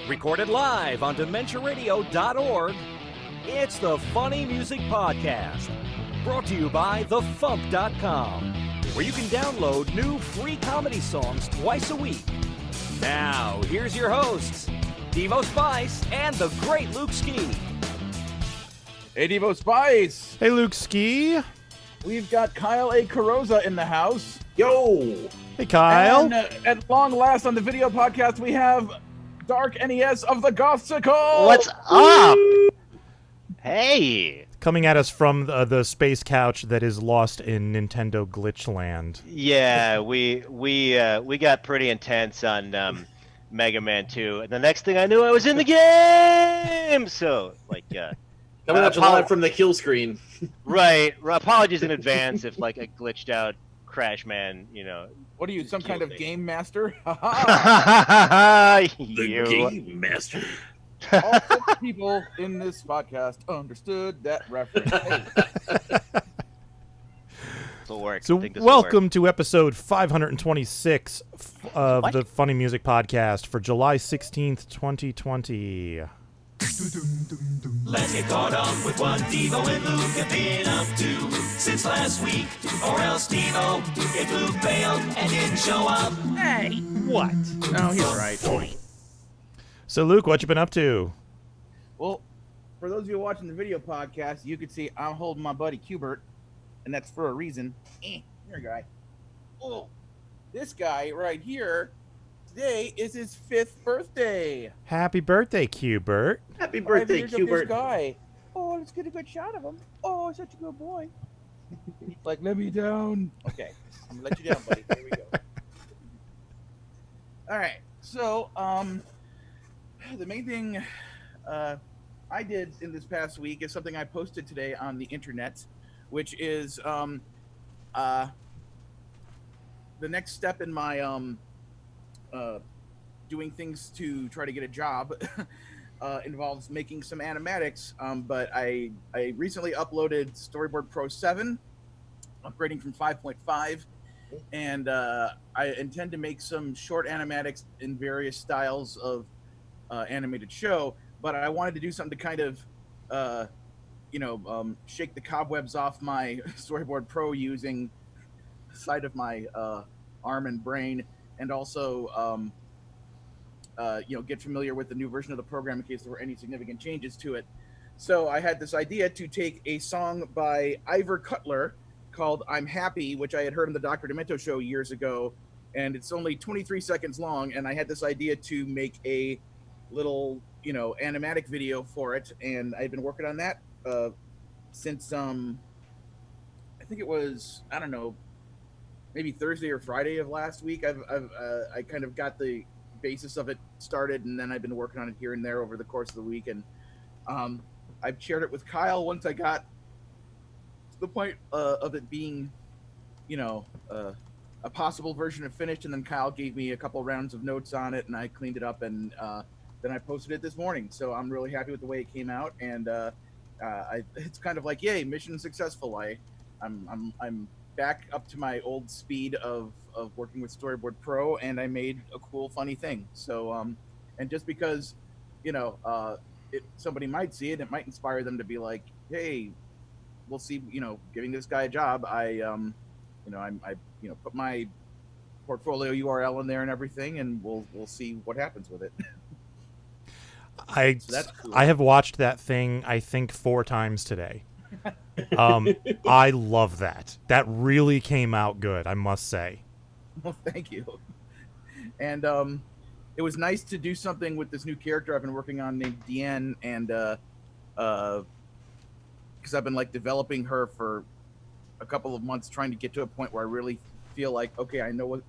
Recorded live on DementiaRadio.org, it's the Funny Music Podcast. Brought to you by FuMP.com, where you can download new free comedy songs twice a week. Now, here's your hosts, Devo Spice and the great Luke Ski. Hey, Devo Spice. Hey, Luke Ski. We've got Kyle A. Carosa in the house. Yo! Hey, Kyle. And at long last on the video podcast, we have DarkNES of the Gothsicles. What's up? Hey! Coming at us from the space couch that is lost in Nintendo Glitchland. Yeah, we got pretty intense on Mega Man 2. And the next thing I knew, I was in the game! So, coming at you live from the kill screen. Right. Apologies in advance if, a glitched out Crash Man, What are you, some kind of game master? The game master. All 50 people in this podcast understood that reference. Hey. This'll work. So welcome to episode 526 of the Funny Music Podcast for July 16th, 2020. Let's get caught up with what Devo and Luke have been up to since last week. Or else Devo, if Luke bailed and didn't show up. Hey, what? No, he's right. So, Luke, what you been up to? Well, for those of you watching the video podcast, you can see I'm holding my buddy Cubert, and that's for a reason. Here, guy. Oh, this guy right here, today is his 5th birthday. Happy birthday, Cubert. Happy birthday, This Cubert. guy. Oh, let's get a good shot of him. Oh, such a good boy. Let me down. Okay, I'm gonna let you down, buddy. Here we go. All right. So, the main thing I did in this past week is something I posted today on the internet, which is the next step in my doing things to try to get a job. Involves making some animatics, but I recently uploaded Storyboard Pro 7, upgrading from 5.5, and I intend to make some short animatics in various styles of animated show, but I wanted to do something to kind of shake the cobwebs off my Storyboard Pro using the side of my arm and brain, and also get familiar with the new version of the program in case there were any significant changes to it. So I had this idea to take a song by Ivor Cutler called I'm Happy, which I had heard on the Dr. Demento show years ago, and it's only 23 seconds long, and I had this idea to make a little, animatic video for it, and I've been working on that since, I think it was, I don't know, maybe Thursday or Friday of last week. I kind of got the basis of it started, and then I've been working on it here and there over the course of the week, and I've shared it with Kyle once I got to the point of it being a possible version of finished, and then Kyle gave me a couple rounds of notes on it, and I cleaned it up, and then I posted it this morning. So I'm really happy with the way it came out, and it's kind of like, yay, mission successful. I'm back up to my old speed of working with Storyboard Pro, and I made a cool, funny thing. So, and just because, somebody might see it, it might inspire them to be like, hey, we'll see, giving this guy a job. I put my portfolio URL in there and everything, and we'll see what happens with it. So that's cool. I have watched that thing, I think, 4 times today. I love that. That really came out good, I must say. Well, thank you. And it was nice to do something with this new character I've been working on named Deanne, and because I've been developing her for a couple of months, trying to get to a point where I really feel like, okay, I know what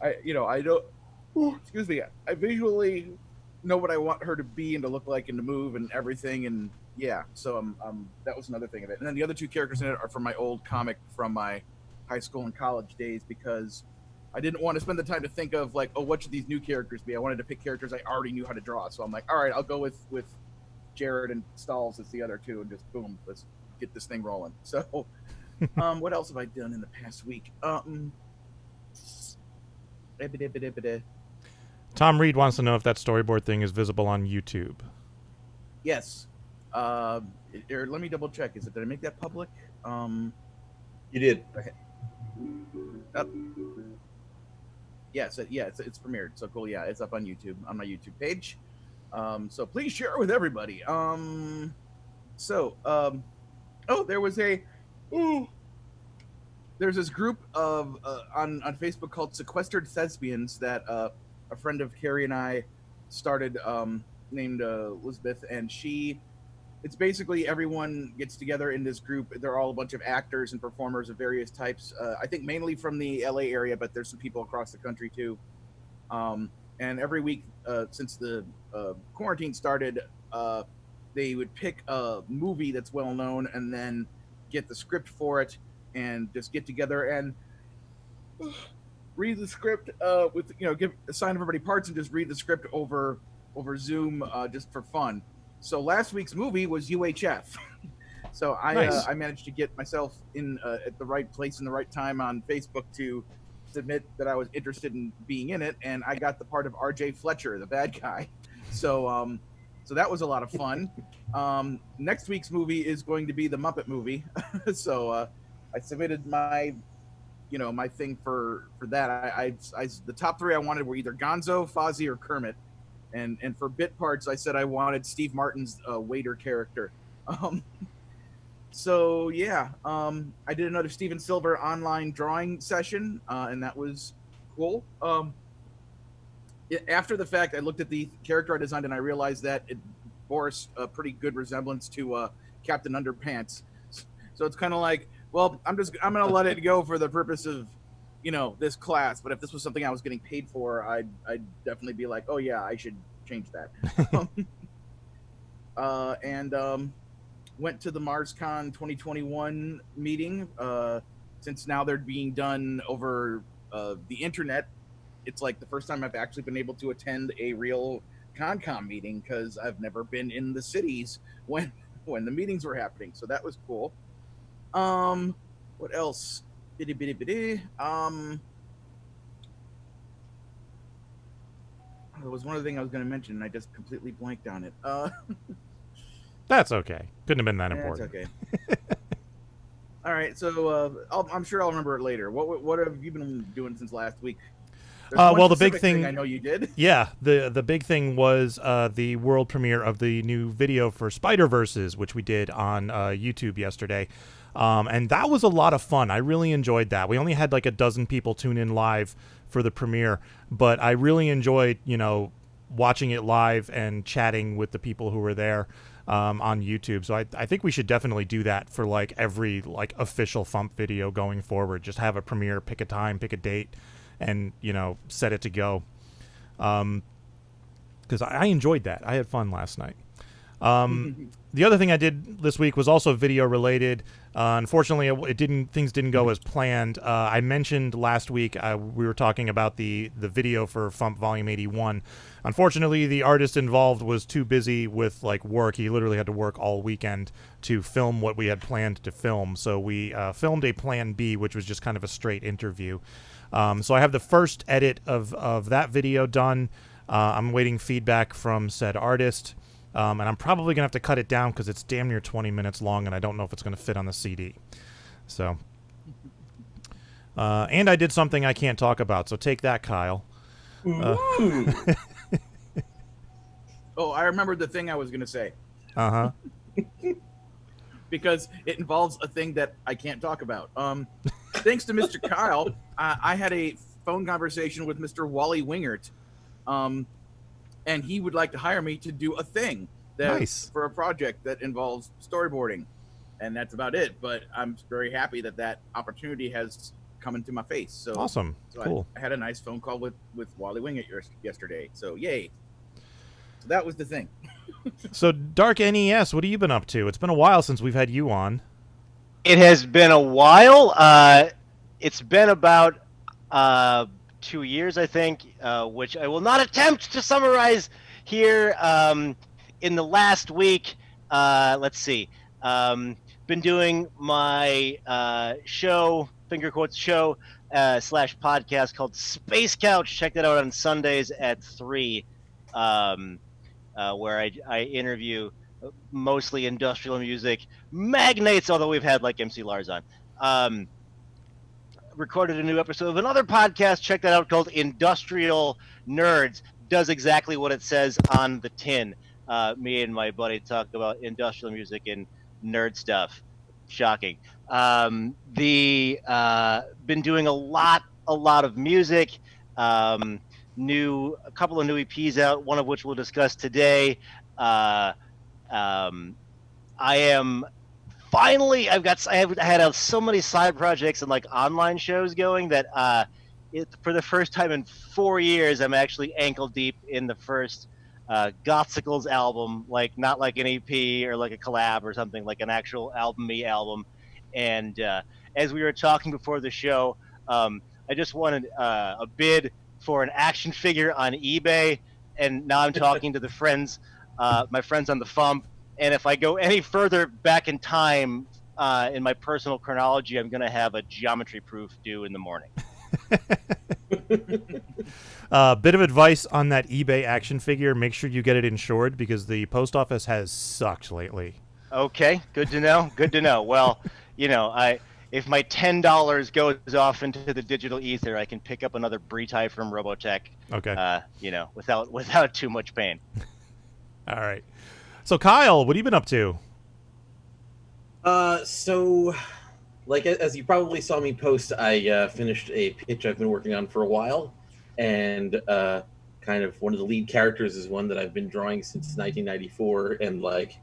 I visually know what I want her to be and to look like and to move and everything, and yeah, so that was another thing of it. And then the other 2 characters in it are from my old comic from my high school and college days, because I didn't want to spend the time to think of what should these new characters be. I wanted to pick characters I already knew how to draw, so I'm like, all right, I'll go with Jared and Stalls as the other 2, and just boom, let's get this thing rolling. So what else have I done in the past week? Tom Reed wants to know if that storyboard thing is visible on YouTube. Yes. Let me double check. Did I make that public? You did. Okay. Yes, it's premiered. So cool. Yeah, it's up on YouTube, on my YouTube page. So please share it with everybody. There's this group of on Facebook called Sequestered Thespians that a friend of Carrie and I started, named Elizabeth, and it's basically everyone gets together in this group. They're all a bunch of actors and performers of various types. I think mainly from the LA area, but there's some people across the country too. And every week since the quarantine started, they would pick a movie that's well known and then get the script for it and just get together and read the script assign everybody parts and just read the script over Zoom just for fun. So last week's movie was UHF. So I managed to get myself in at the right place in the right time on Facebook to submit that I was interested in being in it, and I got the part of RJ Fletcher, the bad guy. So that was a lot of fun. Next week's movie is going to be the Muppet movie. So I submitted my thing for that. I the top 3 I wanted were either Gonzo, Fozzie, or Kermit. And for bit parts, I said I wanted Steve Martin's waiter character. So yeah, I did another Steven Silver online drawing session, and that was cool. After the fact, I looked at the character I designed, and I realized that it bore a pretty good resemblance to Captain Underpants. So it's kind of like, well, I'm gonna let it go for the purpose of this class, but if this was something I was getting paid for, I'd definitely be like, oh yeah, I should change that. And went to the MarsCon 2021 meeting. Since now they're being done over the internet, it's like the first time I've actually been able to attend a real ConCom meeting, because I've never been in the cities when the meetings were happening. So that was cool. What else? There was one other thing I was going to mention, and I just completely blanked on it. That's okay. Couldn't have been that important. That's okay. All right, so I'm sure I'll remember it later. What have you been doing since last week? Well, the big thing I know you did. Yeah, the big thing was the world premiere of the new video for Spider-Verses, which we did on YouTube yesterday. And that was a lot of fun. I really enjoyed that. We only had like a dozen people tune in live for the premiere, but I really enjoyed, watching it live and chatting with the people who were there on YouTube. So I think we should definitely do that for like every like official FuMP video going forward. Just have a premiere, pick a time, pick a date, and set it to go. Because I enjoyed that. I had fun last night. The other thing I did this week was also video related. Unfortunately, things didn't go as planned. I mentioned last week we were talking about the video for FuMP Volume 81. Unfortunately, the artist involved was too busy with like work. He literally had to work all weekend to film what we had planned to film. So we filmed a Plan B, which was just kind of a straight interview. So I have the first edit of that video done. I'm waiting feedback from said artist. And I'm probably going to have to cut it down because it's damn near 20 minutes long, and I don't know if it's going to fit on the CD. So, and I did something I can't talk about, so take that, Kyle. Oh, I remembered the thing I was going to say. Uh-huh. Because it involves a thing that I can't talk about. Thanks to Mr. Kyle, I had a phone conversation with Mr. Wally Wingert. And he would like to hire me to do a thing for a project that involves storyboarding. And that's about it. But I'm very happy that opportunity has come into my face. So awesome. So cool. I had a nice phone call with Wally Wingert yesterday. So yay. So that was the thing. So DarkNES, what have you been up to? It's been a while since we've had you on. It has been a while. It's been about 2 years, I think, which I will not attempt to summarize here. In the last week, let's see, been doing my show, finger quotes show, slash podcast called Space Couch. Check that out on Sundays at 3, where I interview mostly industrial music magnates, although we've had like MC Lars on. Recorded a new episode of another podcast. Check that out, called Industrial Nerds. Does exactly what it says on the tin. Me and my buddy talk about industrial music and nerd stuff. Shocking. Been doing a lot of music. A couple of new EPs out, one of which we'll discuss today. I am finally. I had so many side projects and like online shows going that for the first time in 4 years, I'm actually ankle deep in the first Gothsicles album, like not like an EP or like a collab or something, like an actual album-y album. And as we were talking before the show, I just wanted a bid for an action figure on eBay, and now I'm talking to my friends on the FuMP. And if I go any further back in time in my personal chronology, I'm going to have a geometry proof due in the morning. Bit of advice on that eBay action figure: make sure you get it insured, because the post office has sucked lately. Okay, good to know. Good to know. Well, if my $10 goes off into the digital ether, I can pick up another Bretai from Robotech. Okay. Without too much pain. All right. So Kyle, what have you been up to? So, like, as you probably saw me post, I finished a pitch I've been working on for a while, and kind of one of the lead characters is one that I've been drawing since 1994, and like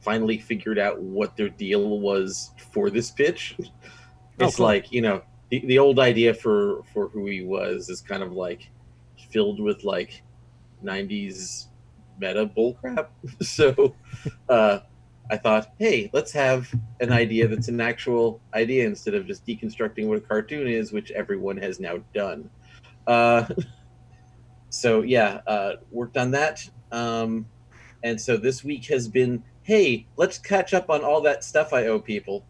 finally figured out what their deal was for this pitch. It's cool. like, the old idea for who he was is kind of like filled with like 90s meta bullcrap. So I thought, hey, let's have an idea that's an actual idea instead of just deconstructing what a cartoon is, which everyone has now done. So yeah, worked on that. And so this week has been, hey, let's catch up on all that stuff I owe people.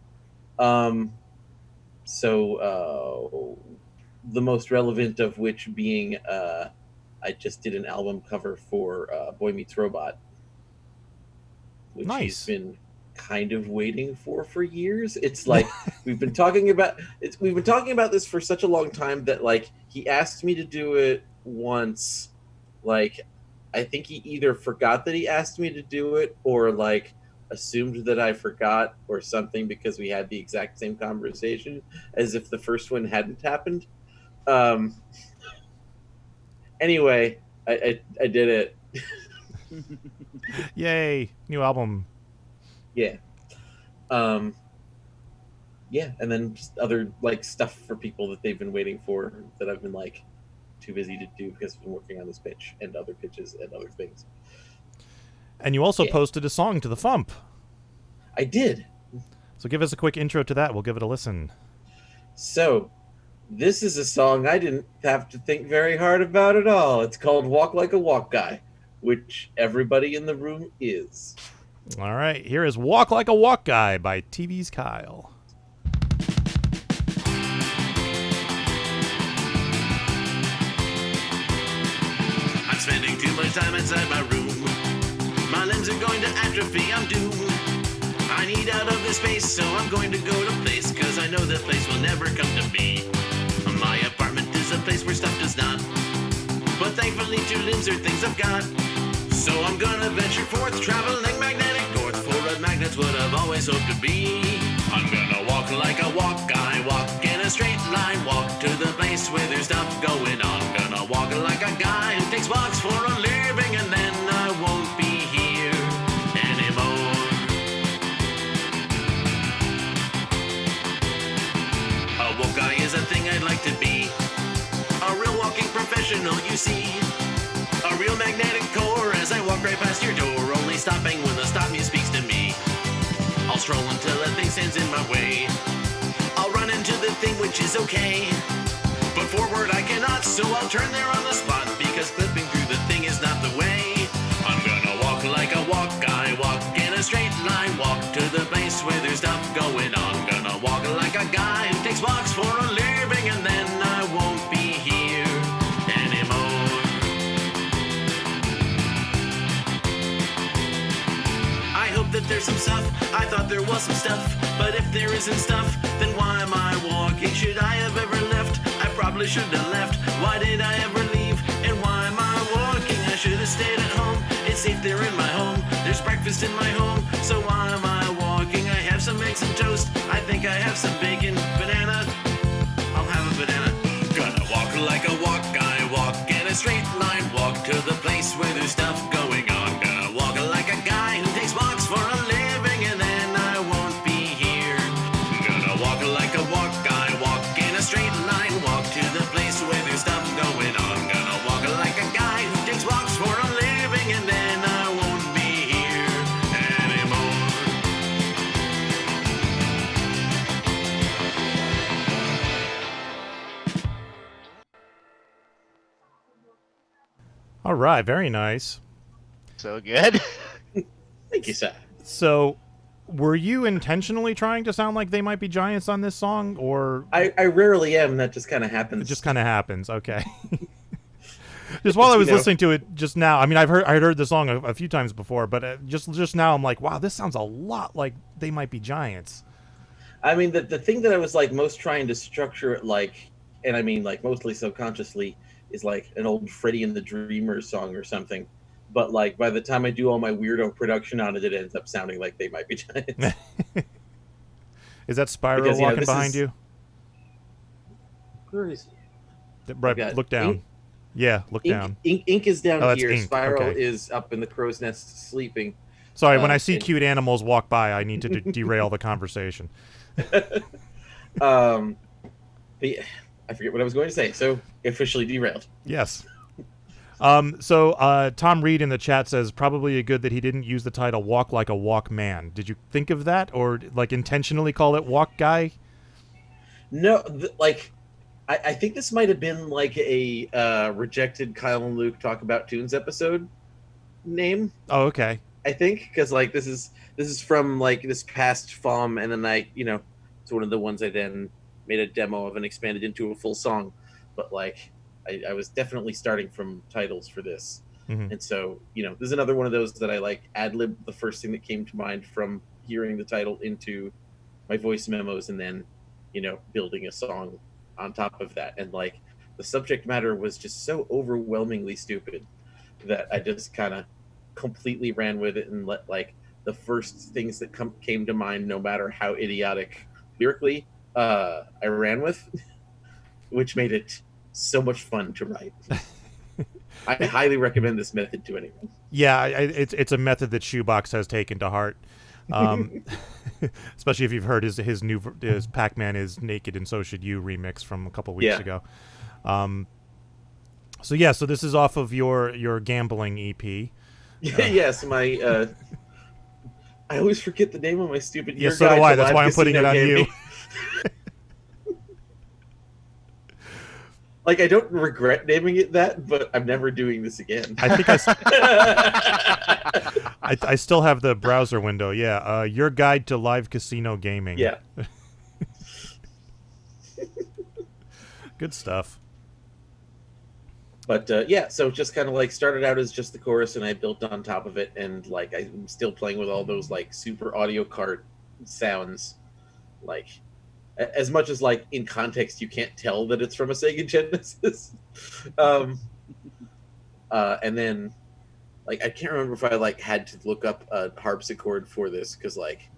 So the most relevant of which being I just did an album cover for Boy Meets Robot, which Nice. he's been kind of waiting for years. It's like we've been talking about this for such a long time that like he asked me to do it once. Like I think he either forgot that he asked me to do it or like assumed that I forgot or something, because we had the exact same conversation as if the first one hadn't happened. Anyway, I did it. Yay, new album. Yeah. Yeah, and then just other like stuff for people that they've been waiting for that I've been like too busy to do because I've been working on this pitch and other pitches and other things. And you also posted a song to the FuMP. I did. So give us a quick intro to that. We'll give it a listen. So, this is a song I didn't have to think very hard about at all. It's called Walk Like a Walk Guy, which everybody in the room is. All right, here is Walk Like a Walk Guy by TV's Kyle. I'm spending too much time inside my room. My limbs are going to atrophy, I'm doomed. I need out of this space, so I'm going to go to place, cause I know that place will never come to me. My apartment is a place where stuff does not, but thankfully 2 limbs are things I've got. So I'm gonna venture forth, traveling magnetic north, for a magnet's what I've always hoped to be. I'm gonna walk like a walk guy, walk in a straight line, walk to the place where there's stuff going on. Gonna walk like a guy who takes walks for a living, and then I won't be here anymore. A walk guy is a thing I'd like to be, a real walking professional, you see. A real magnetic core as I walk right past your door, only stopping when the stop muse speaks to me. I'll stroll until that thing stands in my way. I'll run into the thing, which is okay, but forward I cannot, so I'll turn there on the spot, because clipping through the thing is not the way. I'm gonna walk like a walk guy, walk in a straight line, walk to the place where there's stuff going on. Gonna walk like a guy who takes walks for a living, and then there's some stuff? I thought there was some stuff. But if there isn't stuff, then why am I walking? Should I have ever left? I probably should have left. Why did I ever leave? And why am I walking? I should have stayed at home. It's safe there in my home. There's breakfast in my home. So why am I walking? I have some eggs and toast. I think I have some bacon. Banana. I'll have a banana. Gonna walk like a walk guy. Walk in a straight line. Walk to the place where there's stuff going on. Gonna walk like a guy who takes walks for a living, and then I won't be here. Gonna walk like a walk guy. Walk in a straight line. Walk to the place where there's stuff going on. Gonna walk like a guy who takes walks for a living, and then I won't be here anymore. All right, very nice. So good. Thank you, sir. So, were you intentionally trying to sound like They Might Be Giants on this song, or I rarely am. That just kind of happens. it just kind of happens? Okay. Just while I was listening to it just now, I mean, I heard the song a few times before, but just now I'm like, wow, this sounds a lot like They Might Be Giants. I mean, the thing that I was like most trying to structure it like, and I mean like mostly subconsciously, is like an old Freddie and the Dreamers song or something. But like by the time I do all my weirdo production on it, it ends up sounding like They Might Be Giants. Is that Spyro Because, yeah, walking this behind is- you? Where is he? Right, got look down. Ink- Yeah, look down. Ink is down Oh, that's here. Ink, Spyro okay. is up in the crow's nest sleeping. Sorry, when I see and- cute animals walk by, I need to derail the conversation. I forget what I was going to say. So officially derailed. Yes. So Tom Reed in the chat says probably good that he didn't use the title "Walk Like a Walk Man." Did you think of that, or like intentionally call it "Walk Guy"? No, I think this might have been like a rejected Kyle and Luke Talk About Tunes episode name. Oh, okay. I think because like this is from like this past FuM, and then it's one of the ones I then made a demo of and expanded into a full song. But like I was definitely starting from titles for this, and so this is another one of those that I like ad-lib the first thing that came to mind from hearing the title into my voice memos, and then building a song on top of that. And like the subject matter was just so overwhelmingly stupid that I just kind of completely ran with it and let like the first things that came to mind, no matter how idiotic lyrically, I ran with, which made it so much fun to write. I highly recommend this method to anyone. Yeah, it's a method that Shoebox has taken to heart. Especially if you've heard his Pac-Man is Naked and So Should You remix from a couple weeks ago. So this is off of your gambling EP. Yes, my I always forget the name of my stupid. Yeah, so do I. That's why I'm putting it on you. Like, I don't regret naming it that, but I'm never doing this again. I think I still have the browser window. Yeah, Your Guide to Live Casino Gaming. Yeah. Good stuff. But so just kind of like started out as just the chorus, and I built on top of it, and like I'm still playing with all those like super audio cart sounds, like as much as like in context you can't tell that it's from a Sega Genesis. And then like I can't remember if I like had to look up a harpsichord for this, because like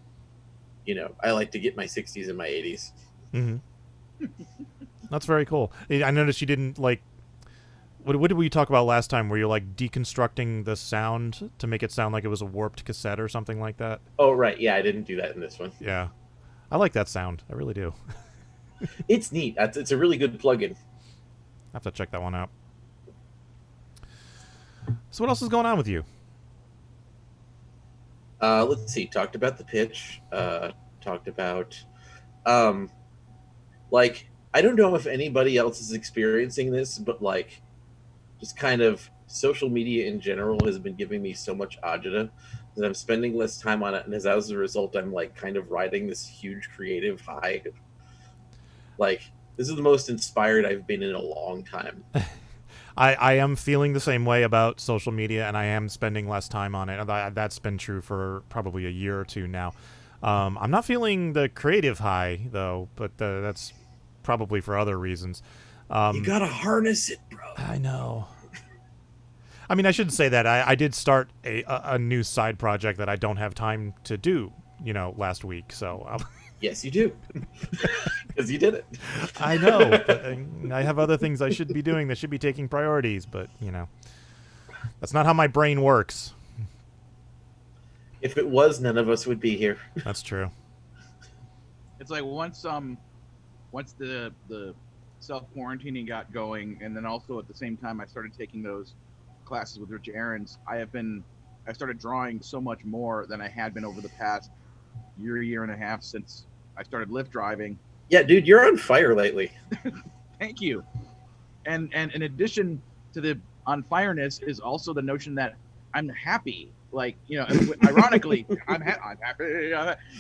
I like to get my 60s and my 80s. Mm-hmm. That's very cool. I noticed you didn't like. What did we talk about last time? Where you're like deconstructing the sound to make it sound like it was a warped cassette or something like that? Oh right, yeah, I didn't do that in this one. Yeah, I like that sound. I really do. It's neat. It's a really good plugin. I have to check that one out. So what else is going on with you? Let's see. Talked about the pitch. Talked about, like, I don't know if anybody else is experiencing this, but like, just kind of social media in general has been giving me so much agita that I'm spending less time on it, and as a result, I'm like kind of riding this huge creative high. Like, this is the most inspired I've been in a long time. I am feeling the same way about social media, and I am spending less time on it. That's been true for probably a year or two now. I'm not feeling the creative high, though, but that's probably for other reasons. You gotta harness it, bro. I know. I mean, I shouldn't say that. I did start a new side project that I don't have time to do, last week. So Yes, you do. Because you did it. I know. But I have other things I should be doing that should be taking priorities. But, that's not how my brain works. If it was, none of us would be here. That's true. It's like once the self-quarantining got going, and then also at the same time I started taking those classes with Rich Aarons, I started drawing so much more than I had been over the past year and a half since I started Lyft driving. Yeah, dude, you're on fire lately. Thank you. And in addition to the on fireness is also the notion that I'm happy. Like, ironically, I'm happy.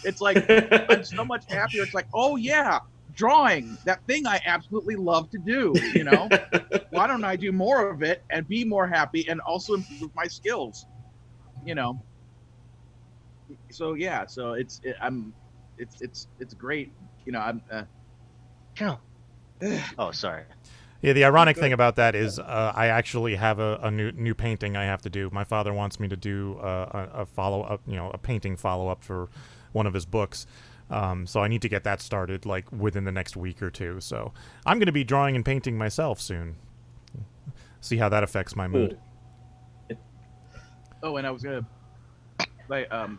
It's like I'm so much happier. It's like, oh yeah, drawing, that thing I absolutely love to do. Why don't I do more of it and be more happy and also improve my skills? So yeah, so it's great. Oh, sorry. Yeah, the ironic thing about that is I actually have a new painting I have to do. My father wants me to do a follow-up, a painting follow-up for one of his books. So I need to get that started like within the next week or two. So I'm going to be drawing and painting myself soon. See how that affects my mood. Oh, and I was going to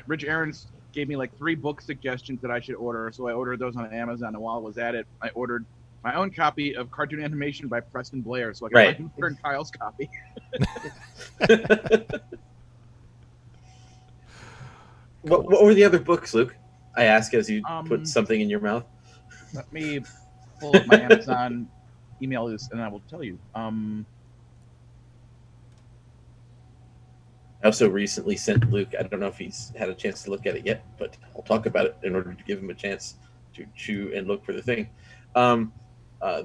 Rich Aarons gave me like 3 book suggestions that I should order. So I ordered those on Amazon, and while I was at it, I ordered my own copy of Cartoon Animation by Preston Blair, so I can return Kyle's copy. What were the other books, Luke? I ask as you put something in your mouth. Let me pull up my Amazon email list, and I will tell you. I also recently sent Luke, I don't know if he's had a chance to look at it yet, but I'll talk about it in order to give him a chance to chew and look for the thing.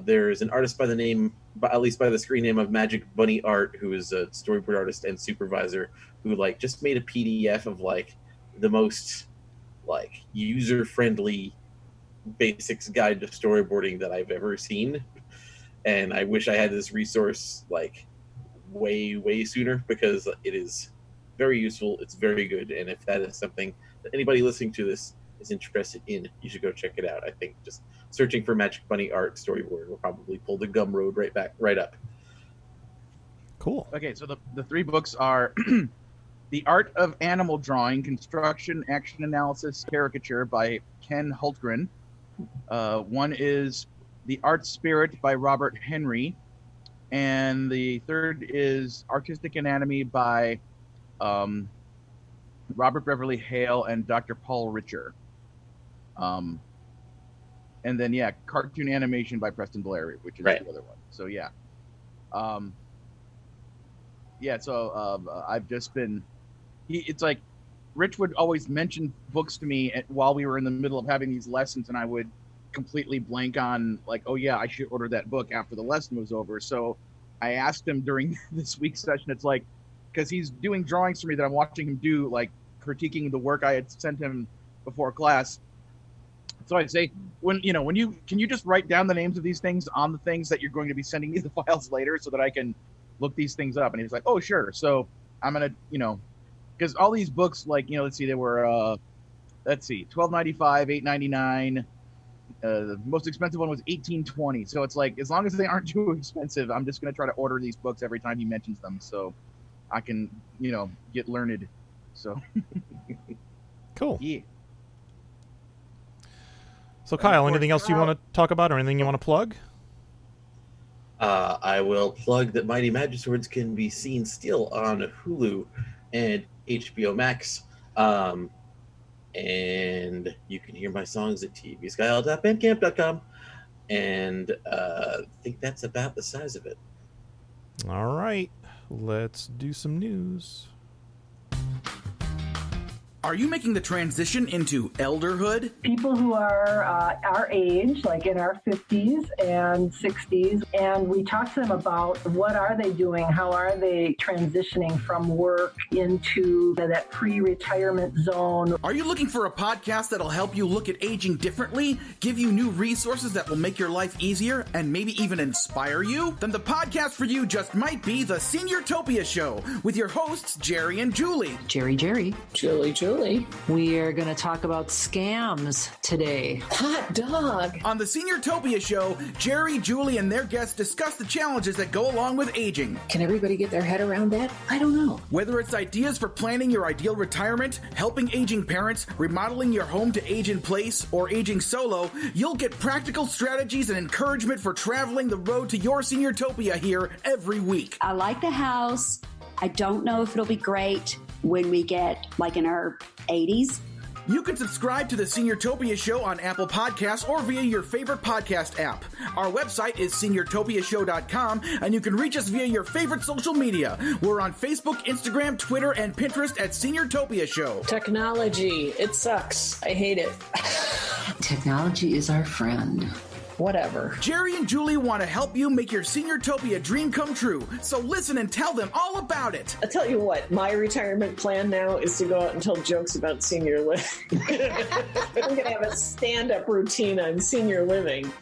There's an artist by the name, at least by the screen name of Magic Bunny Art, who is a storyboard artist and supervisor, who just made a PDF of the most user-friendly basics guide to storyboarding that I've ever seen. And I wish I had this resource way sooner, because it is very useful. It's very good. And if that is something that anybody listening to this is interested in, you should go check it out. I think just searching for Magic Bunny Art storyboard will probably pull the Gumroad right up. Cool. Okay, so the 3 books are The Art of Animal Drawing, Construction, Action Analysis, Caricature by Ken Hultgren. One is The Art Spirit by Robert Henry. And the third is Artistic Anatomy by Robert Beverly Hale and Dr. Paul Richer. And then, Cartoon Animation by Preston Blair, which is the other one. So, yeah. I've just been... It's like Rich would always mention books to me while we were in the middle of having these lessons, and I would completely blank on, oh, yeah, I should order that book after the lesson was over. So I asked him during this week's session, it's because he's doing drawings for me that I'm watching him do, critiquing the work I had sent him before class. So I'd say, can you just write down the names of these things on the things that you're going to be sending me the files later so that I can look these things up? And he was like, oh, sure. So I'm going to, because all these books, let's see, they were, $12.95, $8.99. The most expensive one was $18.20. So it's as long as they aren't too expensive, I'm just going to try to order these books every time he mentions them, so I can, get learned. So cool. Yeah. So Kyle, anything else you want to talk about, or anything you want to plug? I will plug that Mighty Magiswords can be seen still on Hulu and HBO Max. And you can hear my songs at tvskyl.bandcamp.com. And I think that's about the size of it. All right. Let's do some news. Are you making the transition into elderhood? People who are our age, like in our 50s and 60s, and we talk to them about what are they doing, how are they transitioning from work into that pre-retirement zone. Are you looking for a podcast that'll help you look at aging differently, give you new resources that will make your life easier, and maybe even inspire you? Then the podcast for you just might be the Seniortopia Show with your hosts, Jerry and Julie. Jerry. Julie. We are going to talk about scams today. Hot dog. On the Seniortopia Show, Jerry, Julie, and their guests discuss the challenges that go along with aging. Can everybody get their head around that? I don't know. Whether it's ideas for planning your ideal retirement, helping aging parents, remodeling your home to age in place, or aging solo, you'll get practical strategies and encouragement for traveling the road to your Seniortopia here every week. I like the house. I don't know if it'll be great when we get like in our 80s. You can subscribe to the Seniortopia Show on Apple Podcasts or via your favorite podcast app. Our website is seniortopiashow.com, and you can reach us via your favorite social media. We're on Facebook, Instagram, Twitter, and Pinterest at Seniortopia Show. Technology. It sucks. I hate it. Technology is our friend. Whatever. Jerry and Julie want to help you make your Seniortopia dream come true, so listen and tell them all about it. I'll tell you what, my retirement plan now is to go out and tell jokes about senior living. I'm going to have a stand-up routine on senior living.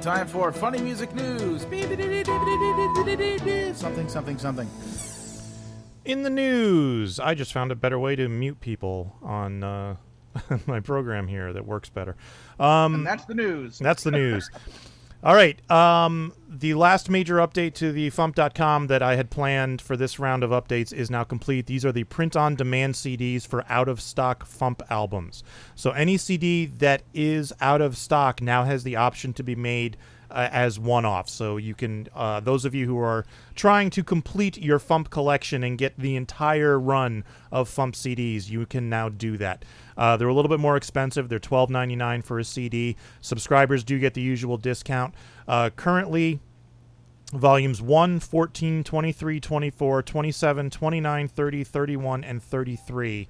Time for funny music news. Something. In the news, I just found a better way to mute people on my program here that works better. And that's the news. That's the news. All right. The last major update to the FuMP.com that I had planned for this round of updates is now complete. These are the print-on-demand CDs for out-of-stock FuMP albums. So any CD that is out of stock now has the option to be made as one-off. So you can, those of you who are trying to complete your FuMP collection and get the entire run of FuMP CDs, you can now do that. They're a little bit more expensive. They're $12.99 for a CD. Subscribers do get the usual discount. Currently, volumes 1, 14, 23, 24, 27, 29, 30, 31, and 33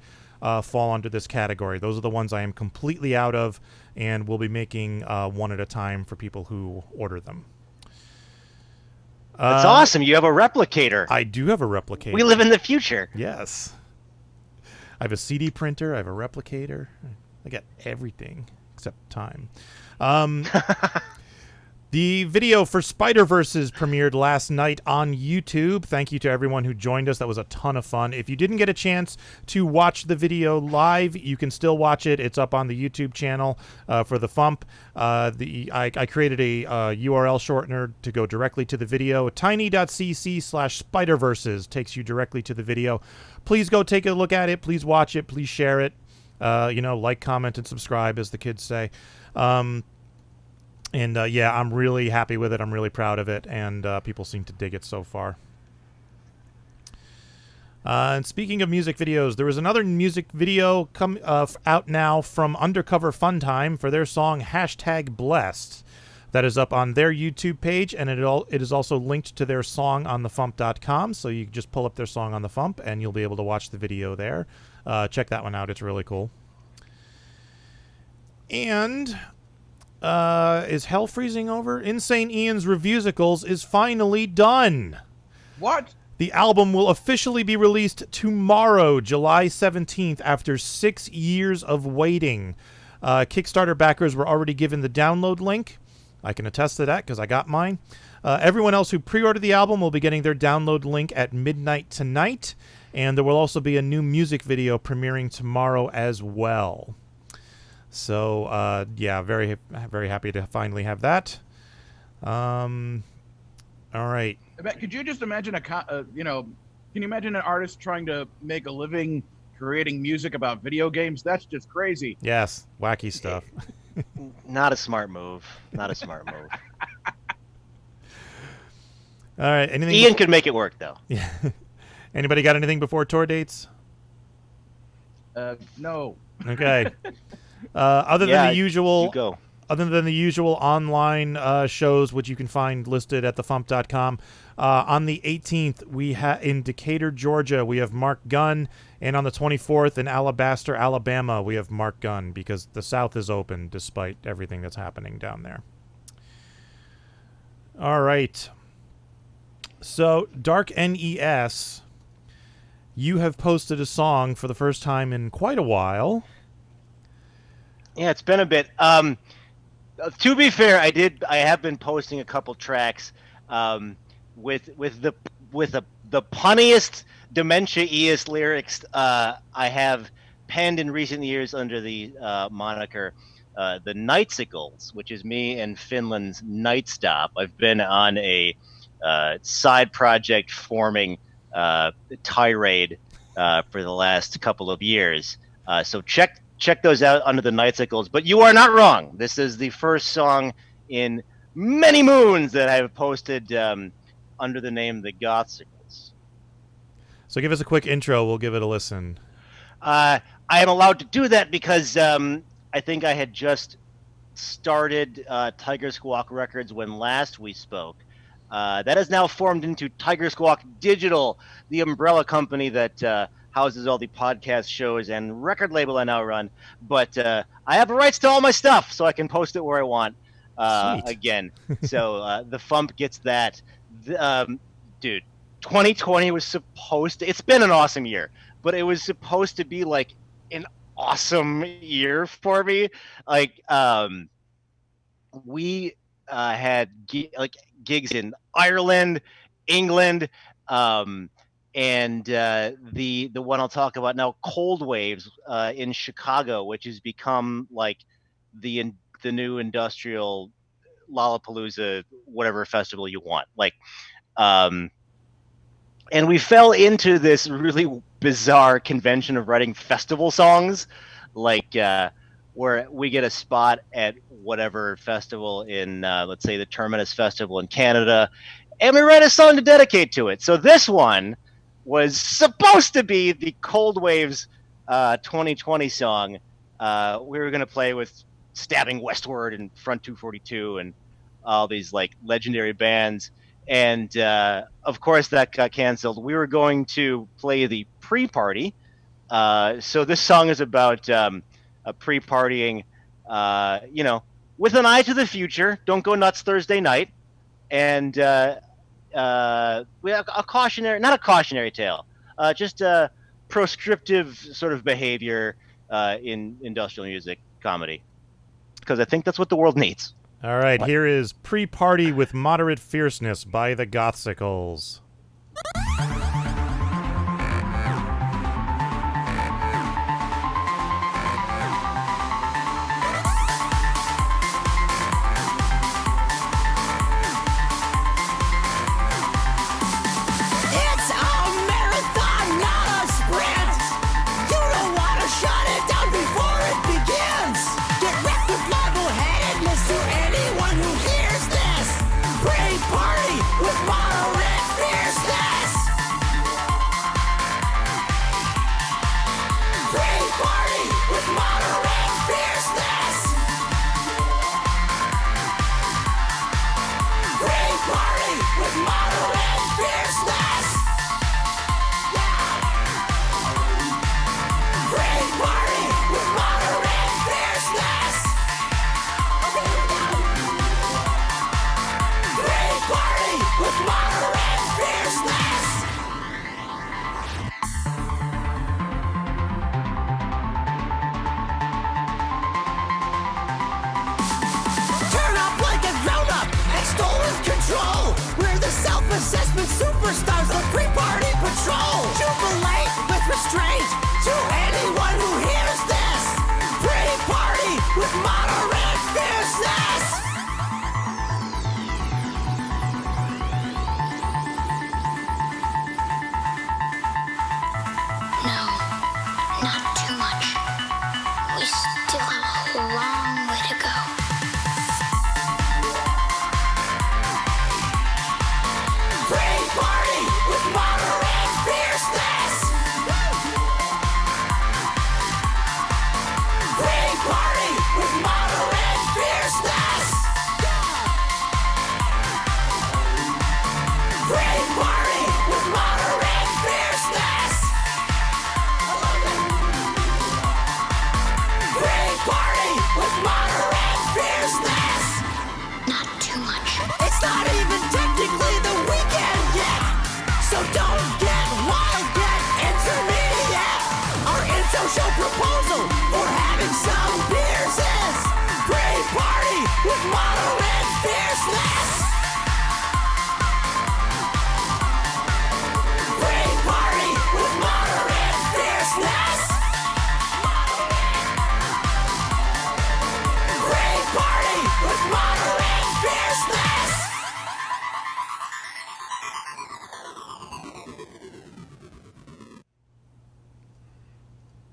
fall under this category. Those are the ones I am completely out of, and we'll be making one at a time for people who order them. That's awesome. You have a replicator. I do have a replicator. We live in the future. Yes. I have a CD printer. I have a replicator. I got everything except time. The video for Spider-Verses premiered last night on YouTube. Thank you to everyone who joined us. That was a ton of fun. If you didn't get a chance to watch the video live, you can still watch it. It's up on the YouTube channel for the FuMP. I created a URL shortener to go directly to the video. tiny.cc/Spider-Verses takes you directly to the video. Please go take a look at it. Please watch it. Please share it. Like, comment, and subscribe, as the kids say. Yeah, I'm really happy with it. I'm really proud of it, and people seem to dig it so far. And speaking of music videos, there is another music video out now from Undercover Funtime for their song #Blessed. That is up on their YouTube page, and it is also linked to their song on the FuMP.com, so you just pull up their song on the FuMP, and you'll be able to watch the video there. Check that one out. It's really cool. And... is hell freezing over? Insane Ian's Reviewsicals is finally done. What? The album will officially be released tomorrow, July 17th, after 6 years of waiting. Kickstarter backers were already given the download link. I can attest to that because I got mine. Everyone else who pre-ordered the album will be getting their download link at midnight tonight. And there will also be a new music video premiering tomorrow as well. So, yeah, very, very happy to finally have that. All right. Could you just imagine can you imagine an artist trying to make a living creating music about video games? That's just crazy. Yes, wacky stuff. Not a smart move. Not a smart move. All right. Anything? Ian could make it work, though. Yeah. Anybody got anything before tour dates? No. Okay. Other than the usual, other than the usual online shows, which you can find listed at thefump.com, on the 18th, we in Decatur, Georgia, we have Mark Gunn, and on the 24th in Alabaster, Alabama, we have Mark Gunn, because the South is open despite everything that's happening down there. All right. So, DarkNES, you have posted a song for the first time in quite a while. Yeah, it's been a bit. To be fair, I have been posting a couple tracks with the punniest, dementia-iest lyrics I have penned in recent years under the moniker the Nightsicles, which is me and Finland's Night Stop. I've been on a side project forming tirade for the last couple of years. So check those out under the Nightsicles. But you are not wrong. This is the first song in many moons that I have posted under the name the Gothsicles. So give us a quick intro. We'll give it a listen. I am allowed to do that because I think I had just started Tiger Squawk Records when last we spoke. That has now formed into Tiger Squawk Digital, the umbrella company that houses all the podcast shows and record label I now run. But I have the rights to all my stuff, so I can post it where I want again. So the FuMP gets that. Dude, 2020 was supposed to... It's been an awesome year, but it was supposed to be like an awesome year for me. Like, we had gigs in Ireland, England, and the one I'll talk about now, Cold Waves, in Chicago, which has become like the new industrial Lollapalooza, whatever festival you want. Like, and we fell into this really bizarre convention of writing festival songs, like where we get a spot at whatever festival in, let's say, the Terminus Festival in Canada, and we write a song to dedicate to it. So this one was supposed to be the Cold Waves 2020 song. We were going to play with Stabbing Westward and Front 242 and all these like legendary bands. And of course that got canceled. We were going to play the pre-party. So this song is about pre-partying, with an eye to the future. Don't go nuts Thursday night. And we have a cautionary, not a cautionary tale, just a proscriptive sort of behavior in industrial music comedy. Because I think that's what the world needs. All right, here is Pre-Party with Moderate Fierceness by the Gothsicles. Assessment superstars, the pre-party patrol. Jubilate with restraint to anyone who hears this. Pre-party with moderate fierceness. No, not too much. We still have a long way to go. Pre-party with moderate fierceness. Not too much. It's not even technically the weekend yet, so don't get wild, get intermediate. Our intro show proposal for having some beers is pre-party with moderate fierceness. Pre-party with moderate fierceness. Pre-party with moderate fierceness.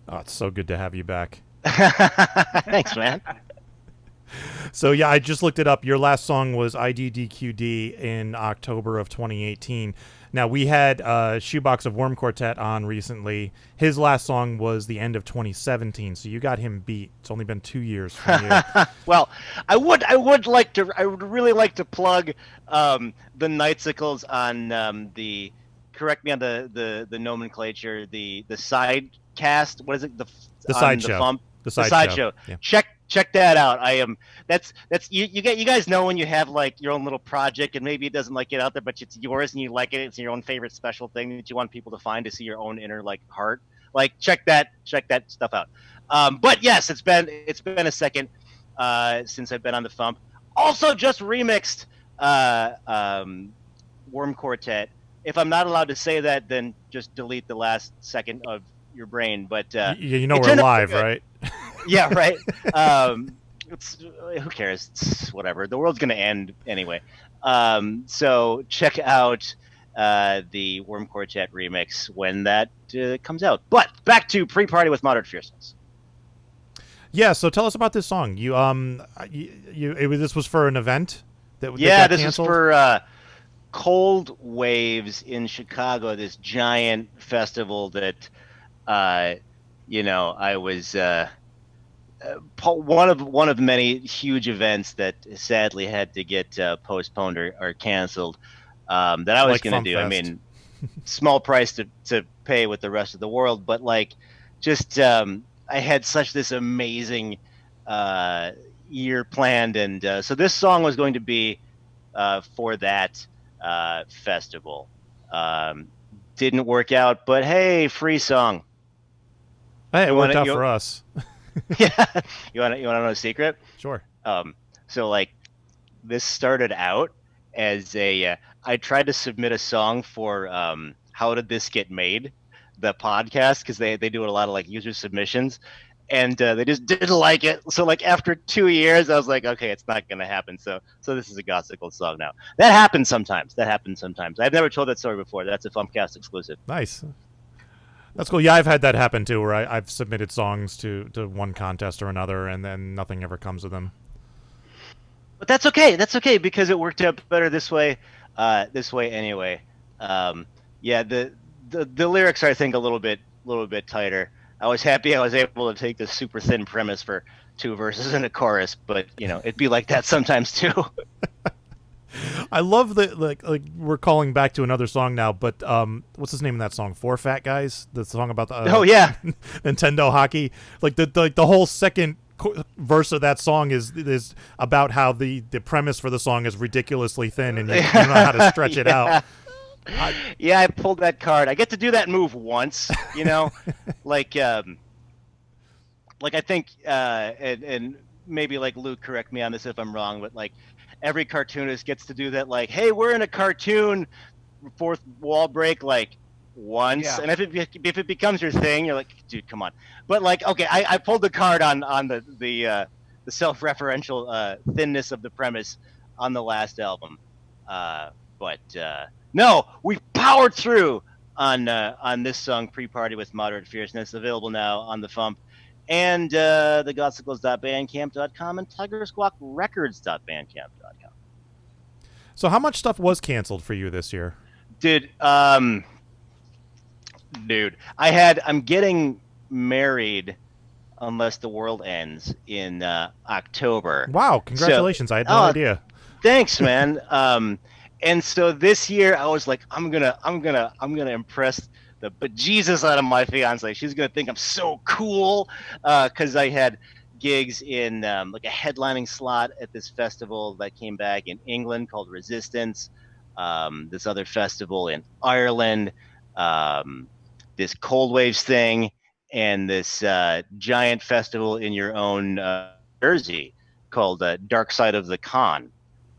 Oh, it's so good to have you back. Thanks, man. So yeah, I just looked it up. Your last song was IDDQD in October of 2018. Now we had Shoebox of Worm Quartet on recently. His last song was the end of 2017, so you got him beat. It's only been 2 years from you. Well, I would really like to plug the Nightsicles on the, correct me on the nomenclature, the side cast. What is it? The side the show. FuMP? The side side show. Yeah. Check that out. I am that's you guys know when you have like your own little project and maybe it doesn't like get out there, but it's yours and you like it. It's your own favorite special thing that you want people to find to see your own inner like heart. Like check that stuff out. But yes, it's been a second since I've been on the FuMP. Also just remixed Worm Quartet. If I'm not allowed to say that, then just delete the last second of your brain. But you know we're live, right? Yeah, right. Who cares? It's whatever. The world's gonna end anyway. So check out the Worm Quartet remix when that comes out. But back to Pre-Party with Moderate Fierceness. Yeah. So tell us about this song. This was for an event that yeah, got this canceled? is for Cold Waves in Chicago. This giant festival that I was. One of many huge events that sadly had to get postponed or canceled that I was Like going to do. FuMPFest. I mean, small price to pay with the rest of the world, but like just I had such this amazing year planned, and so this song was going to be for that festival. Didn't work out, but hey, free song. Hey, it worked out for us. Yeah, you want to know a secret? Sure. So like this started out as I tried to submit a song for How Did This Get Made, the podcast, because they do a lot of like user submissions, and they just didn't like it. So like after 2 years, I was like, okay, it's not gonna happen. So this is a Gothsicles song now. That happens sometimes. I've never told that story before. That's a FuMPCast exclusive. Nice. That's cool. Yeah, I've had that happen too, where I've submitted songs to one contest or another, and then nothing ever comes of them. But that's okay. That's okay because it worked out better this way. Anyway. Yeah, the lyrics are I think a little bit tighter. I was happy I was able to take this super thin premise for 2 verses and a chorus, but it'd be like that sometimes too. I love that, like we're calling back to another song now, but what's his name in that song? Four Fat Guys, the song about the oh yeah, Nintendo hockey. Like the whole second verse of that song is about how the premise for the song is ridiculously thin, and you don't know how to stretch it out. Yeah, I pulled that card. I get to do that move once, like I think, and maybe like Luke, correct me on this if I'm wrong, but like. Every cartoonist gets to do that, like, hey, we're in a cartoon, fourth wall break, like, once. Yeah. And if it becomes your thing, you're like, dude, come on. But, like, okay, I pulled the card on the self-referential thinness of the premise on the last album. But no, we powered through on this song, Pre-Party with Moderate Fierceness, available now on the FuMP. And the Gothsicles.bandcamp.com and TigerSquawkRecords.bandcamp.com. So how much stuff was canceled for you this year? Dude, I'm getting married unless the world ends in October. Wow, congratulations. I had no idea. Thanks, man. And so this year I was like, I'm gonna impress the bejesus out of my fiance. She's gonna think I'm so cool because I had gigs in like a headlining slot at this festival that came back in England called Resistance. This other festival in Ireland, this Cold Waves thing, and this giant festival in your own Jersey called Dark Side of the Con.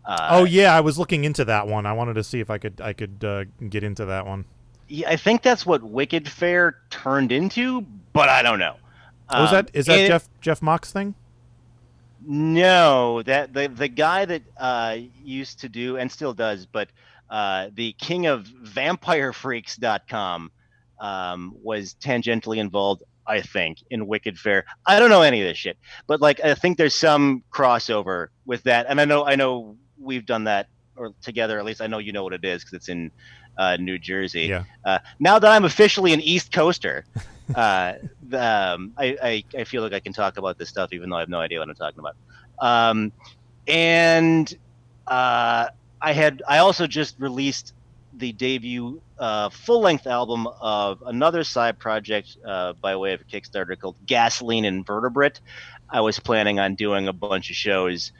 Oh yeah, I was looking into that one. I wanted to see if I could get into that one. Yeah, I think that's what Wicked Fair turned into, but I don't know. Is that Jeff Mock's thing? No, that the guy that used to do and still does, but the king of VampireFreaks.com was tangentially involved, I think, in Wicked Fair. I don't know any of this shit, but like I think there's some crossover with that, and I know we've done that or together. At least I know you know what it is because it's in New Jersey. Yeah. Now that I'm officially an East Coaster, I feel like I can talk about this stuff even though I have no idea what I'm talking about. I also just released the debut full-length album of another side project by way of a Kickstarter called Gasoline Invertebrate. I was planning on doing a bunch of shows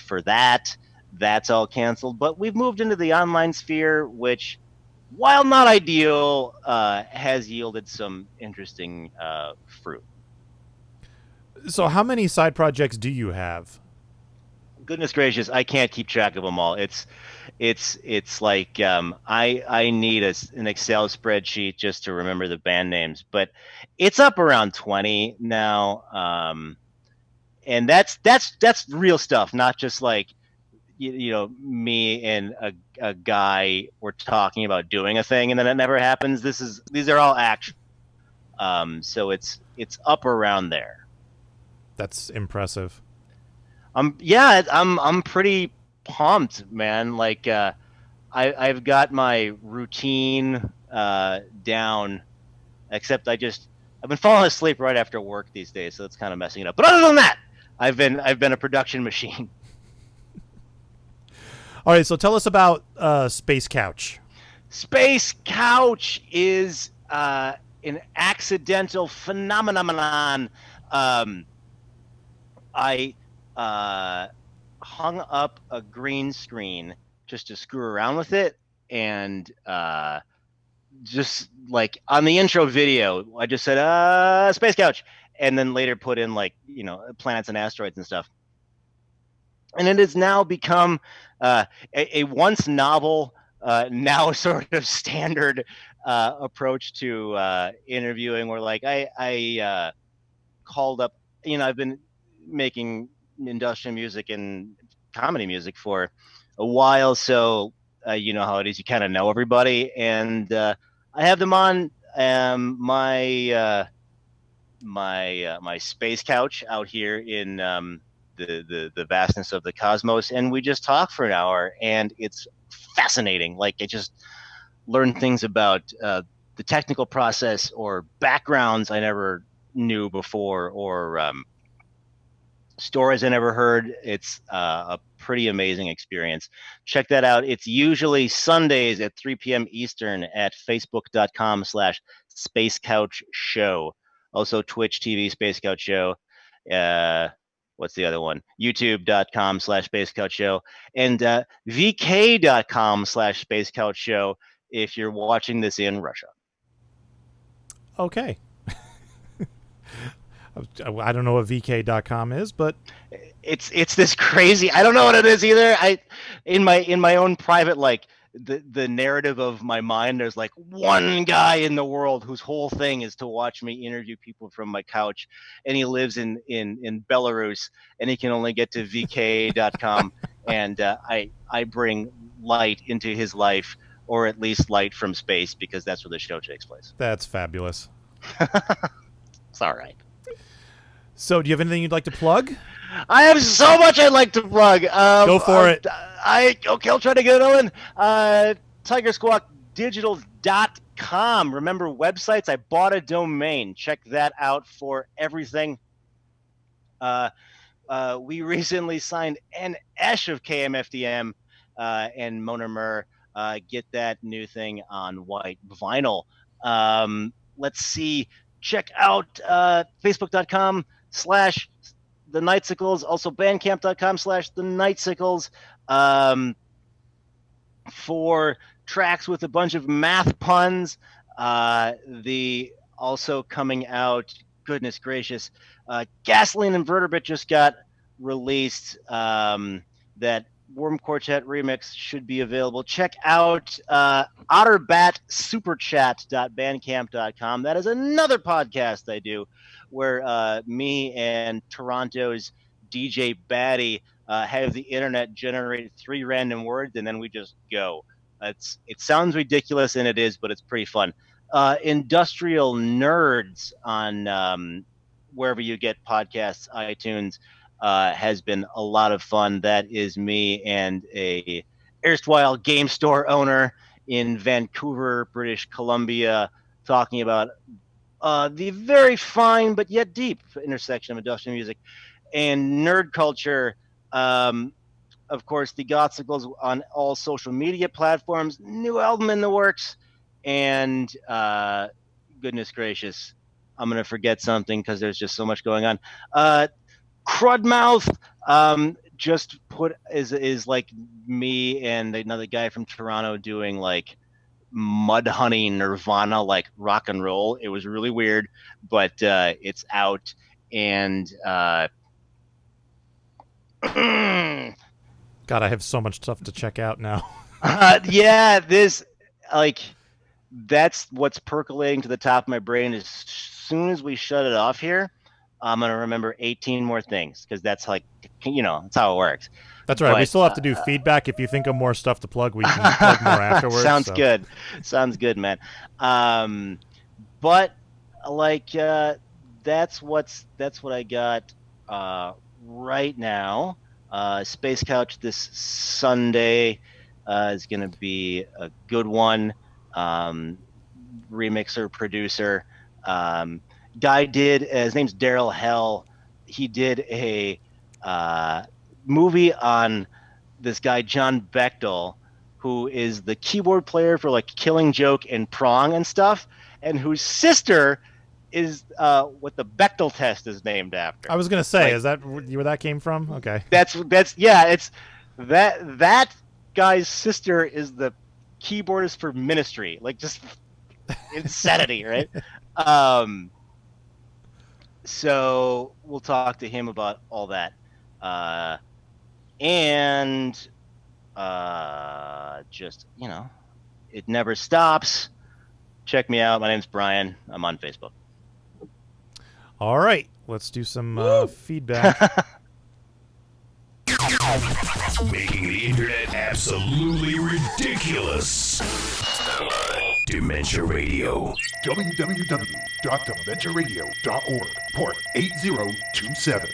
for that. That's all canceled, but we've moved into the online sphere, which, while not ideal, has yielded some interesting fruit. So how many side projects do you have? Goodness gracious, I can't keep track of them all. It's like I need an Excel spreadsheet just to remember the band names, but it's up around 20 now. And that's real stuff, not just like you know, me and a guy were talking about doing a thing and then it never happens. These are all action. So it's up around there. That's impressive. Yeah, I'm pretty pumped, man. Like I've got my routine down, except I've been falling asleep right after work these days, so it's kind of messing it up. But other than that, I've been a production machine. All right, so tell us about Space Couch. Space Couch is an accidental phenomenon. I hung up a green screen just to screw around with it, and just like on the intro video, I just said Space Couch, and then later put in like, you know, planets and asteroids and stuff. And it has now become a once novel, now sort of standard approach to interviewing, where like I called up, you know, I've been making industrial music and comedy music for a while, so you know how it is, you kind of know everybody, and I have them on my space couch out here in the vastness of the cosmos, and we just talk for an hour, and it's fascinating. Like, I just learned things about the technical process or backgrounds I never knew before, or stories I never heard. It's a pretty amazing experience. Check that out. It's usually Sundays at 3 p.m. Eastern at facebook.com/spacecouchshow. Also Twitch TV Space Couch Show. What's the other one? youtube.com/spacecouchshow, and vk.com/spacecouchshow if you're watching this in Russia. Okay. I don't know what vk.com is, but it's this crazy, I don't know what it is either. In my own private, like, the narrative of my mind, there's like one guy in the world whose whole thing is to watch me interview people from my couch, and he lives in Belarus, and he can only get to vk.com, and I bring light into his life, or at least light from space, because that's where the show takes place. That's fabulous. It's all right. So, do you have anything you'd like to plug? I have so much I'd like to plug. Go for it. Okay, I'll try to get it on. TigerSquawkDigital.com. Remember websites? I bought a domain. Check that out for everything. We recently signed an Esh of KMFDM and Monomer. Get that new thing on white vinyl. Let's see. Check out Facebook.com/, The Nightsicles, also bandcamp.com/The Nightsicles, for tracks with a bunch of math puns. The also coming out, goodness gracious, Gasoline Inverterbit just got released. That Worm Quartet remix should be available. Check out otterbatsuperchat.bandcamp.com. That is another podcast I do where me and Toronto's DJ Batty have the internet generate 3 random words and then we just go. It sounds ridiculous, and it is, but it's pretty fun. Industrial Nerds on wherever you get podcasts, iTunes, has been a lot of fun. That is me and a erstwhile game store owner in Vancouver, British Columbia, talking about the very fine but yet deep intersection of industrial music and nerd culture. Of course, the Gothsicles on all social media platforms. New album in the works. And goodness gracious, I'm going to forget something because there's just so much going on. Crudmouth just put is like me and another guy from Toronto doing like Mudhoney Nirvana, like rock and roll. It was really weird, but it's out. And God, I have so much stuff to check out now. Yeah, that's what's percolating to the top of my brain. As soon as we shut it off here, I'm going to remember 18 more things because that's that's how it works. That's right. We still have to do feedback. If you think of more stuff to plug, we can plug more afterwards. Good. Sounds good, man. But that's what I got right now. Space Couch this Sunday is going to be a good one. Remixer, producer. Guy did, his name's Daryl Hell. He did a movie on this guy, John Bechtel, who is the keyboard player for like Killing Joke and Prong and stuff, and whose sister is what the Bechtel test is named after. I was gonna say, is that where that came from? Okay. It's that guy's sister is the keyboardist for Ministry. Like, just insanity, right? So we'll talk to him about all that. And just, it never stops. Check me out. My name's Brian. I'm on Facebook. All right. Let's do some feedback. Making the internet absolutely ridiculous. Dementia Radio. www.dementiaradio.org. Port 8027.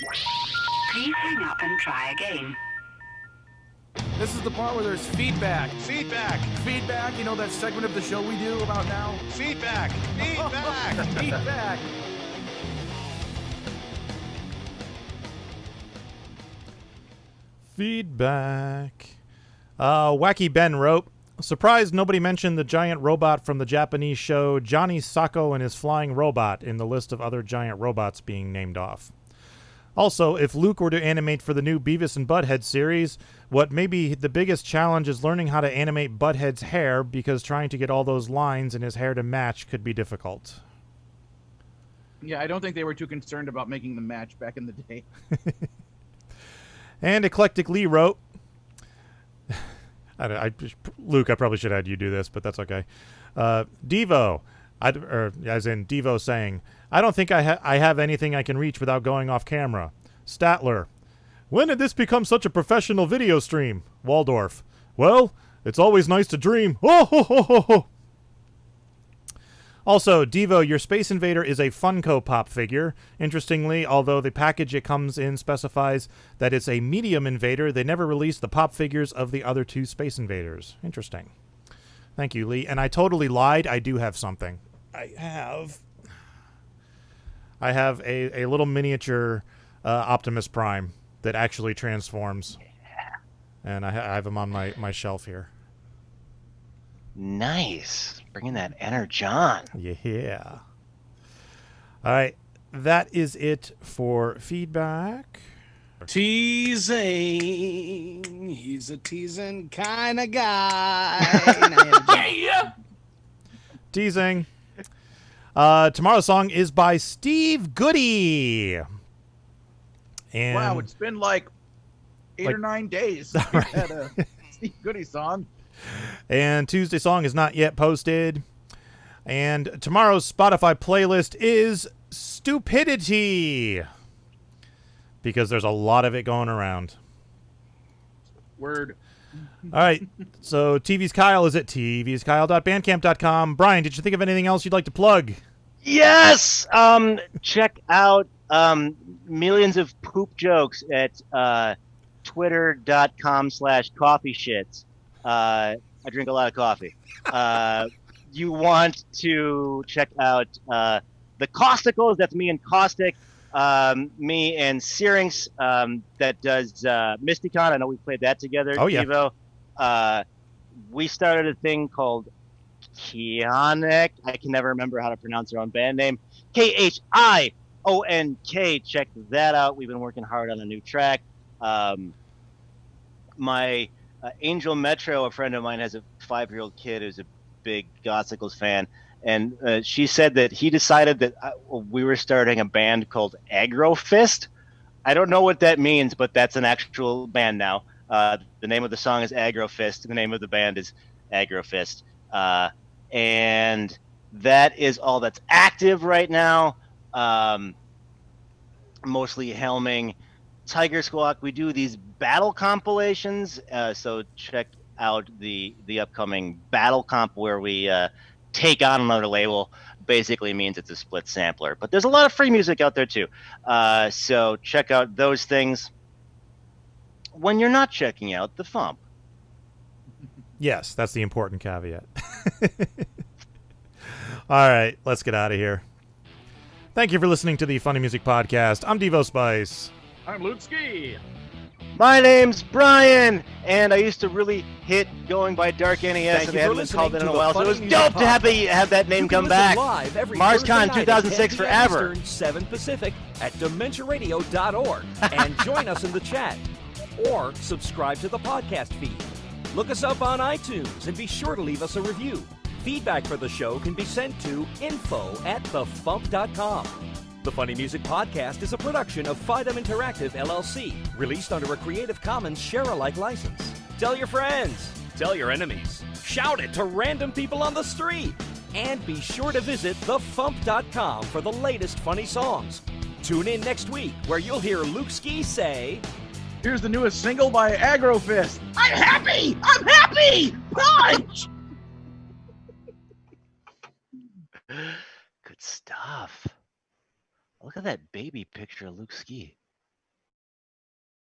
Please hang up and try again. This is the part where there's feedback. Feedback. Feedback, that segment of the show we do about now? Feedback. Feedback. Feedback. Feedback. Wacky Ben wrote, surprised nobody mentioned the giant robot from the Japanese show Johnny Sacco and his flying robot in the list of other giant robots being named off. Also, if Luke were to animate for the new Beavis and Butthead series, what may be the biggest challenge is learning how to animate Butthead's hair, because trying to get all those lines in his hair to match could be difficult. Yeah, I don't think they were too concerned about making the match back in the day. And Eclectic Lee wrote, Luke, I probably should have had you do this, but that's okay. Devo, as in Devo saying, I don't think I have anything I can reach without going off camera. Statler, when did this become such a professional video stream? Waldorf, well, it's always nice to dream. Oh, ho, ho, ho, ho. Also, Devo, your Space Invader is a Funko Pop figure. Interestingly, although the package it comes in specifies that it's a medium invader, they never released the pop figures of the other 2 Space Invaders. Interesting. Thank you, Lee. And I totally lied. I do have something. I have a little miniature Optimus Prime that actually transforms. And I have him on my shelf here. Nice. Bringing that energon. Yeah. All right. that is it for feedback. Teasing. He's a teasing kind of guy. Yeah. Teasing. Tomorrow's song is by Steve Goody. And Wow, it's been like 8 or 9 days since we had a Steve Goody song. And Tuesday's song is not yet posted. And tomorrow's Spotify playlist is Stupidity. Because there's a lot of it going around. Word. All right. So TV's Kyle is at tvskyle.bandcamp.com. Brian, did you think of anything else you'd like to plug? Yes. Check out millions of poop jokes at twitter.com/coffeeshits. I drink a lot of coffee. You want to check out the Gothsicles. That's me and Caustic. Me and Syrinx, that does Mysticon. I know we played that together. Oh, yeah. Devo. We started a thing called Khionk. I can never remember how to pronounce our own band name. Khionk. Check that out. We've been working hard on a new track. My Angel Metro, a friend of mine, has a 5-year-old kid who's a big Gothsicles fan. And she said that he decided that we were starting a band called Aggro Fist. I don't know what that means, but that's an actual band now. The name of the song is Aggro Fist. The name of the band is Aggro Fist. And that is all that's active right now. Mostly helming Tiger Squawk. We do these battle compilations. So check out the upcoming battle comp where we take on another label. Basically means it's a split sampler, but there's a lot of free music out there too. So check out those things when you're not checking out the FuMP. Yes, that's the important caveat. All right, let's get out of here. Thank you for listening to the Funny Music Podcast. I'm Devo Spice. I'm Luke Ski. My name's Brian, and I used to really hit going by DarkNES, and they hadn't been called in a while, so it was dope to have that name come back. MarsCon 2006 forever. Eastern, 7 Pacific at DementiaRadio.org and join us in the chat. Or subscribe to the podcast feed. Look us up on iTunes and be sure to leave us a review. Feedback for the show can be sent to info@thefump.com. The Funny Music Podcast is a production of Fidem Interactive, LLC, released under a Creative Commons share-alike license. Tell your friends, tell your enemies, shout it to random people on the street, and be sure to visit thefump.com for the latest funny songs. Tune in next week where you'll hear Luke Ski say, "Here's the newest single by Aggro Fist. I'm happy! I'm happy! Punch!" Good stuff. Look at that baby picture of Luke Ski.